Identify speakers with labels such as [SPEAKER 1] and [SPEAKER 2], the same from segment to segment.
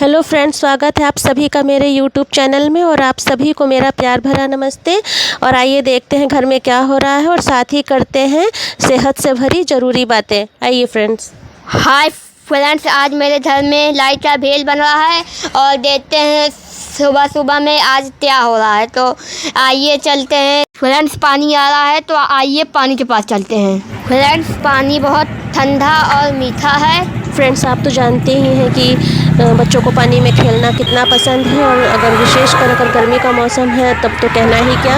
[SPEAKER 1] Hello friends, स्वागत है आप सभी का मेरे यूट्यूब चैनल में और आप सभी को मेरा प्यार भरा नमस्ते। और आइए देखते हैं घर में क्या हो रहा है और साथ ही करते हैं सेहत से भरी ज़रूरी बातें। आइए फ्रेंड्स।
[SPEAKER 2] हाय फ्रेंड्स, आज मेरे घर में लाइट का भेल बन रहा है और देखते हैं सुबह सुबह में आज क्या हो रहा है। तो आइए चलते हैं। फ्रेंड्स, पानी आ रहा है तो आइए पानी के पास चलते हैं। फ्रेंड्स, पानी बहुत ठंडा और मीठा है।
[SPEAKER 1] फ्रेंड्स, आप तो जानते ही हैं कि बच्चों को पानी में खेलना कितना पसंद है और अगर विशेषकर अगर गर्मी का मौसम है तब तो कहना ही क्या।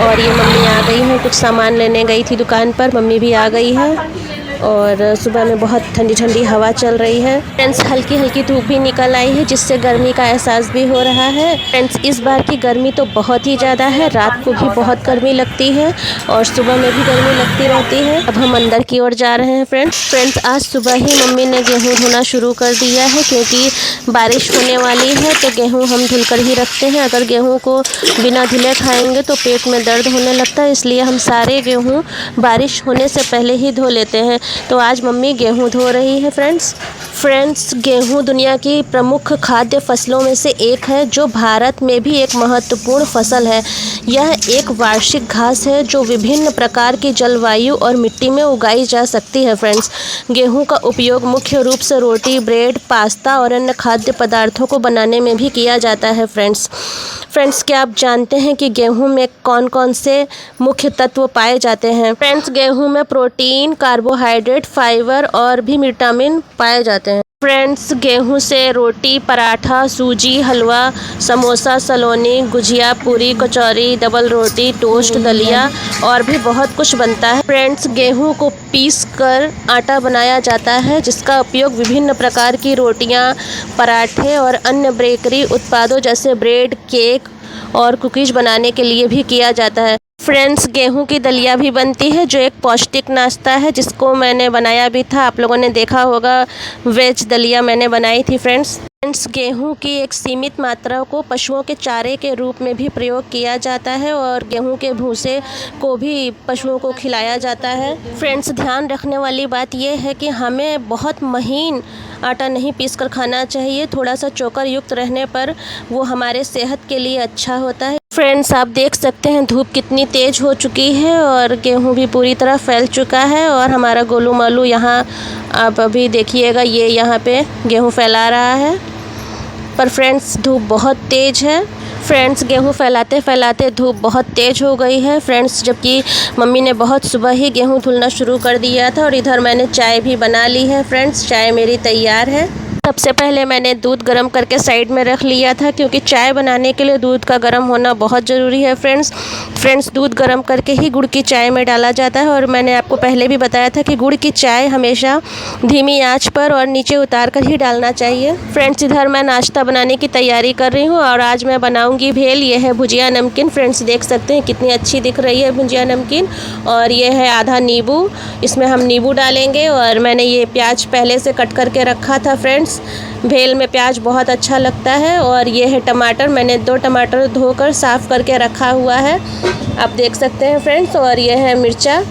[SPEAKER 1] और ये मम्मी आ गई हैं, कुछ सामान लेने गई थी दुकान पर, मम्मी भी आ गई है और सुबह में बहुत ठंडी ठंडी हवा चल रही है। फ्रेंड्स, हल्की हल्की धूप भी निकल आई है जिससे गर्मी का एहसास भी हो रहा है। फ्रेंड्स, इस बार की गर्मी तो बहुत ही ज़्यादा है, रात को भी बहुत गर्मी लगती है और सुबह में भी गर्मी लगती रहती है। अब हम अंदर की ओर जा रहे हैं फ्रेंड्स, आज सुबह ही मम्मी ने गेहूँ धोना शुरू कर दिया है क्योंकि बारिश होने वाली है तो गेहूँ हम धुल कर ही रखते हैं। अगर गेहूँ को बिना धुले खाएंगे तो पेट में दर्द होने लगता है, इसलिए हम सारे गेहूँ बारिश होने से पहले ही धो लेते हैं। तो आज मम्मी गेहूँ धो रही है फ्रेंड्स, गेहूँ दुनिया की प्रमुख खाद्य फसलों में से एक है जो भारत में भी एक महत्वपूर्ण फसल है। यह एक वार्षिक घास है जो विभिन्न प्रकार की जलवायु और मिट्टी में उगाई जा सकती है। फ्रेंड्स, गेहूँ का उपयोग मुख्य रूप से रोटी, ब्रेड, पास्ता और अन्य खाद्य पदार्थों को बनाने में भी किया जाता है। फ्रेंड्स, क्या आप जानते हैं कि गेहूं में कौन कौन से मुख्य तत्व पाए जाते हैं? फ्रेंड्स, गेहूं में प्रोटीन, कार्बोहाइड्रेट, फाइबर और भी विटामिन पाए जाते हैं। फ्रेंड्स, गेहूं से रोटी, पराठा, सूजी, हलवा, समोसा, सलोनी, गुजिया, पूरी, कचौरी, डबल रोटी, टोस्ट, दलिया और भी बहुत कुछ बनता है। फ्रेंड्स, गेहूं को पीस कर आटा बनाया जाता है जिसका उपयोग विभिन्न प्रकार की रोटियां, पराठे और अन्य बेकरी उत्पादों जैसे ब्रेड, केक और कुकीज़ बनाने के लिए भी किया जाता है। फ्रेंड्स, गेहूं की दलिया भी बनती है जो एक पौष्टिक नाश्ता है जिसको मैंने बनाया भी था, आप लोगों ने देखा होगा। वेज दलिया मैंने बनाई थी फ्रेंड्स, गेहूं की एक सीमित मात्रा को पशुओं के चारे के रूप में भी प्रयोग किया जाता है और गेहूं के भूसे को भी पशुओं को खिलाया जाता है। फ्रेंड्स, ध्यान रखने वाली बात यह है कि हमें बहुत महीन आटा नहीं पीसकर खाना चाहिए, थोड़ा सा चोकर युक्त रहने पर वो हमारे सेहत के लिए अच्छा होता है। फ्रेंड्स, आप देख सकते हैं धूप कितनी तेज़ हो चुकी है और गेहूं भी पूरी तरह फैल चुका है और हमारा गोलू मालू यहाँ, आप अभी देखिएगा, ये यहाँ पे गेहूं फैला रहा है। पर फ्रेंड्स, धूप बहुत तेज़ है। फ्रेंड्स, गेहूं फैलाते फैलाते धूप बहुत तेज़ हो गई है। फ्रेंड्स, जबकि मम्मी ने बहुत सुबह ही गेहूं धुलना शुरू कर दिया था और इधर मैंने चाय भी बना ली है। फ्रेंड्स, चाय मेरी तैयार है। सबसे पहले मैंने दूध गर्म करके साइड में रख लिया था क्योंकि चाय बनाने के लिए दूध का गर्म होना बहुत ज़रूरी है। फ्रेंड्स, दूध गर्म करके ही गुड़ की चाय में डाला जाता है और मैंने आपको पहले भी बताया था कि गुड़ की चाय हमेशा धीमी आंच पर और नीचे उतार कर ही डालना चाहिए। फ्रेंड्स, इधर मैं नाश्ता बनाने की तैयारी कर रही हूँ और आज मैं बनाऊँगी भेल। ये है भुजिया नमकीन। फ्रेंड्स, देख सकते हैं कितनी अच्छी दिख रही है भुजिया नमकीन। और ये है आधा नींबू, इसमें हम नींबू डालेंगे। और मैंने ये प्याज पहले से कट करके रखा था। फ्रेंड्स, भेल में प्याज बहुत अच्छा लगता है। और ये है टमाटर, मैंने 2 टमाटर धोकर साफ़ करके रखा हुआ है, आप देख सकते हैं फ्रेंड्स। और ये है मिर्चा,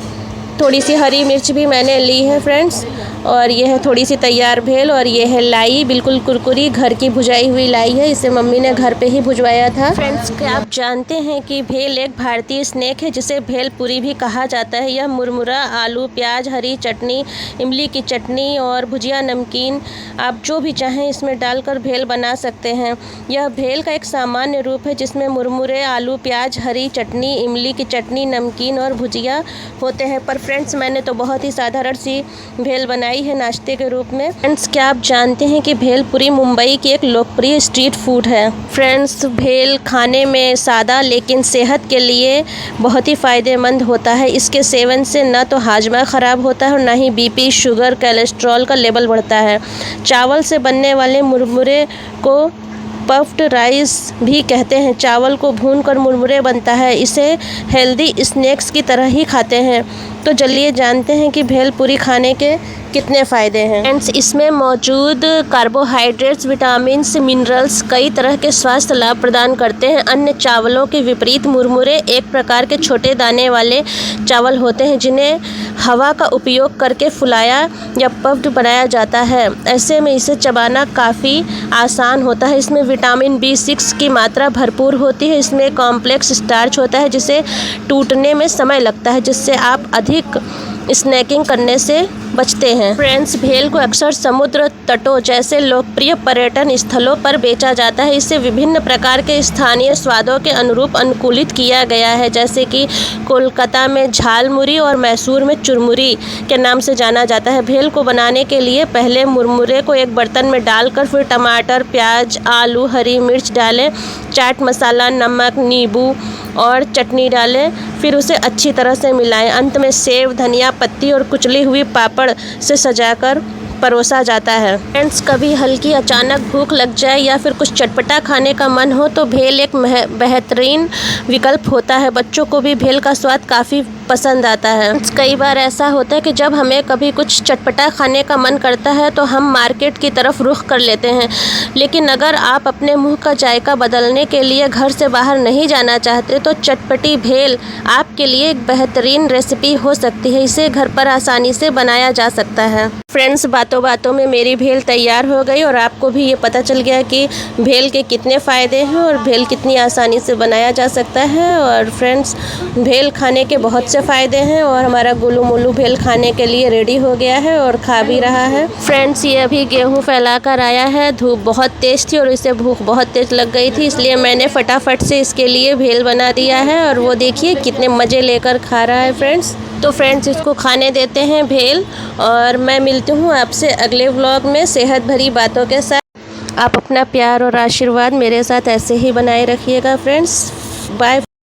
[SPEAKER 1] थोड़ी सी हरी मिर्च भी मैंने ली है फ्रेंड्स। और ये है थोड़ी सी तैयार भेल। और ये है लाई, बिल्कुल कुरकुरी घर की भुजाई हुई लाई है, इसे मम्मी ने घर पे ही भुजवाया था। फ्रेंड्स, क्या आप जानते हैं कि भेल एक भारतीय स्नैक है जिसे भेल पूरी भी कहा जाता है। यह मुरमुरा, आलू, प्याज, हरी चटनी, इमली की चटनी और भुजिया नमकीन, आप जो भी चाहें इसमें डालकर भेल बना सकते हैं। यह भेल का एक सामान्य रूप है जिसमें मुरमुरे, आलू, प्याज, हरी चटनी, इमली की चटनी, नमकीन और भुजिया होते हैं। पर फ्रेंड्स, मैंने तो बहुत ही साधारण सी भेल बनाई है नाश्ते के रूप में। फ्रेंड्स, क्या आप जानते हैं कि भेलपुरी मुंबई की एक लोकप्रिय स्ट्रीट फूड है? फ्रेंड्स, भेल खाने में सादा लेकिन सेहत के लिए बहुत ही फ़ायदेमंद होता है। इसके सेवन से न तो हाजमा ख़राब होता है और न ही बीपी, शुगर, कोलेस्ट्रॉल का लेवल बढ़ता है। चावल से बनने वाले मुरमुरे को पफ्ड राइस भी कहते हैं। चावल को भूनकर मुरमुरे बनता है, इसे हेल्दी स्नैक्स की तरह ही खाते हैं। तो चलिए जानते हैं कि भेलपुरी खाने के कितने फ़ायदे हैं। फ्रेंड्स, इसमें मौजूद कार्बोहाइड्रेट्स, विटामिन्स, मिनरल्स कई तरह के स्वास्थ्य लाभ प्रदान करते हैं। अन्य चावलों के विपरीत मुरमुरे एक प्रकार के छोटे दाने वाले चावल होते हैं जिन्हें हवा का उपयोग करके फुलाया या पफ्ड बनाया जाता है। ऐसे में इसे चबाना काफ़ी आसान होता है। इसमें विटामिन B6 की मात्रा भरपूर होती है। इसमें कॉम्प्लेक्स स्टार्च होता है जिसे टूटने में समय लगता है, जिससे आप अधिक स्नैकिंग करने से बचते हैं। फ्रेंड्स, भेल को अक्सर समुद्र तटों जैसे लोकप्रिय पर्यटन स्थलों पर बेचा जाता है। इसे विभिन्न प्रकार के स्थानीय स्वादों के अनुरूप अनुकूलित किया गया है, जैसे कि कोलकाता में झालमुरी और मैसूर में चुरमुरी के नाम से जाना जाता है। भेल को बनाने के लिए पहले मुरमुरे को एक बर्तन में डालकर फिर टमाटर, प्याज, आलू, हरी मिर्च डालें, चाट मसाला, नमक, नींबू और चटनी डालें, फिर उसे अच्छी तरह से मिलाएं। अंत में सेव, धनिया पत्ती और कुचली हुई पापड़ से सजाकर परोसा जाता है। फ्रेंड्स, कभी हल्की अचानक भूख लग जाए या फिर कुछ चटपटा खाने का मन हो तो भेल एक बेहतरीन विकल्प होता है। बच्चों को भी भेल का स्वाद काफ़ी पसंद आता है। कई बार ऐसा होता है कि जब हमें कभी कुछ चटपटा खाने का मन करता है तो हम मार्केट की तरफ रुख कर लेते हैं, लेकिन अगर आप अपने मुंह का जायका बदलने के लिए घर से बाहर नहीं जाना चाहते तो चटपटी भेल आपके लिए एक बेहतरीन रेसिपी हो सकती है। इसे घर पर आसानी से बनाया जा सकता है। फ्रेंड्स, बातों बातों में मेरी भेल तैयार हो गई और आपको भी ये पता चल गया कि भेल के कितने फ़ायदे हैं और भेल कितनी आसानी से बनाया जा सकता है। और फ्रेंड्स, भेल खाने के बहुत से फ़ायदे हैं और हमारा गोलू मोलू भेल खाने के लिए रेडी हो गया है और खा भी रहा है। फ्रेंड्स, ये अभी गेहूँ फैला कर आया है। धूप बहुत तेज़ थी और इसे भूख बहुत तेज़ लग गई थी, इसलिए मैंने फटाफट से इसके लिए भेल बना दिया है और वो देखिए कितने मज़े लेकर खा रहा है। फ्रेंड्स, तो फ्रेंड्स, इसको खाने देते हैं भेल और मैं मिलती हूँ आपसे अगले व्लॉग में सेहत भरी बातों के साथ। आप अपना प्यार और आशीर्वाद मेरे साथ ऐसे ही बनाए रखिएगा। Friends, bye.